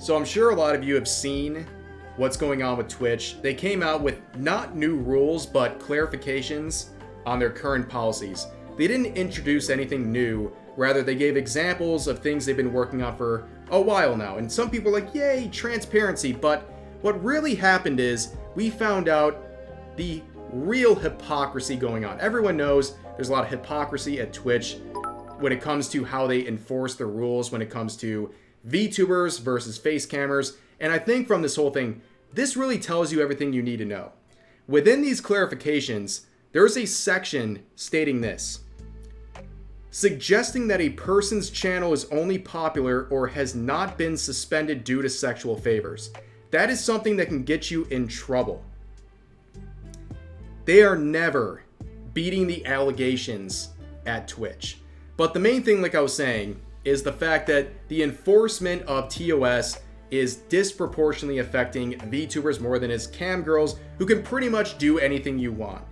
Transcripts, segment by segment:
So I'm sure a lot of you have seen what's going on with Twitch. They came out with not new rules, but clarifications on their current policies. They didn't introduce anything new. Rather, they gave examples of things they've been working on for a while now. And some people are like, yay, transparency. But what really happened is we found out the real hypocrisy going on. Everyone knows there's a lot of hypocrisy at Twitch when it comes to how they enforce the rules, when it comes to VTubers versus face cammers. And I think from this whole thing, this really tells you everything you need to know. Within these clarifications, there's a section stating this: suggesting that a person's channel is only popular or has not been suspended due to sexual favors. That is something that can get you in trouble. They are never beating the allegations at Twitch. But the main thing, like I was saying, is the fact that the enforcement of TOS is disproportionately affecting VTubers more than is cam girls, who can pretty much do anything you want.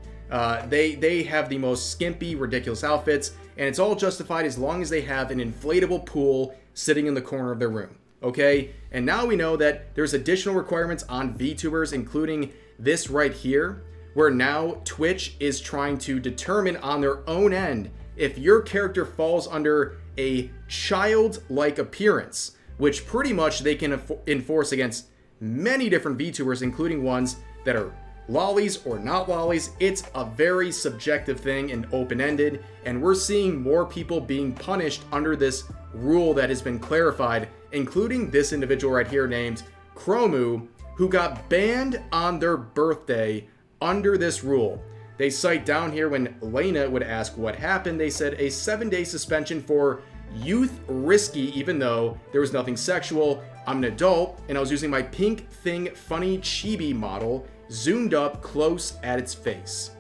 They have the most skimpy, ridiculous outfits, and it's all justified as long as they have an inflatable pool sitting in the corner of their room. Okay? And now we know that there's additional requirements on VTubers, including this right here, where now Twitch is trying to determine on their own end if your character falls under a childlike appearance, which pretty much they can enforce against many different VTubers, including ones that are lollies or not lollies. It's a very subjective thing and open-ended, and we're seeing more people being punished under this rule that has been clarified, including this individual right here named Chromu, who got banned on their birthday under this rule. They cite down here when Lena would ask what happened, they said a 7-day suspension for youth risky, even though there was nothing sexual. I'm an adult and I was using my pink thing funny Chibi model zoomed up close at its face.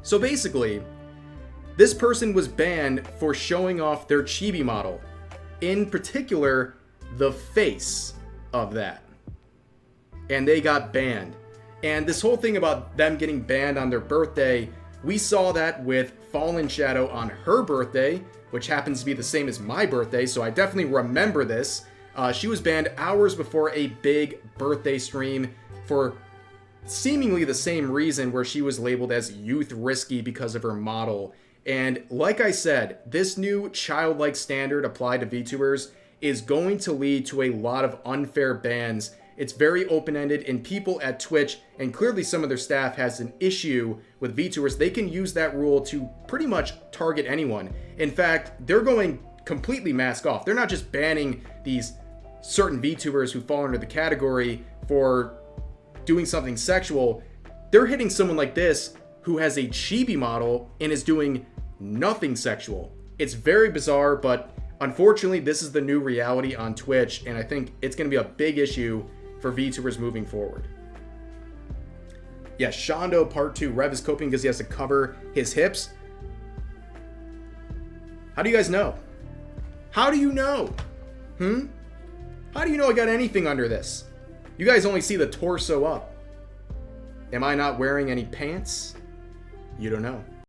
So basically, this person was banned for showing off their Chibi model, in particular the face of that, and they got banned. And this whole thing about them getting banned on their birthday, we saw that with Fallen Shadow on her birthday, which happens to be the same as my birthday, so I definitely remember this. She was banned hours before a big birthday stream for seemingly the same reason, where she was labeled as youth risky because of her model. And like I said, this new childlike standard applied to VTubers is going to lead to a lot of unfair bans. It's very open-ended, and people at Twitch, and clearly some of their staff has an issue with VTubers. They can use that rule to pretty much target anyone. In fact, they're going completely mask off. They're not just banning these certain VTubers who fall under the category for doing something sexual. They're hitting someone like this who has a Chibi model and is doing nothing sexual. It's very bizarre, but unfortunately, this is the new reality on Twitch, and I think it's going to be a big issue for VTubers moving forward. Yeah, Shondo Part 2. Rev is coping because he has to cover his hips. How do you guys know? How do you know? How do you know I got anything under this? You guys only see the torso up. Am I not wearing any pants? You don't know.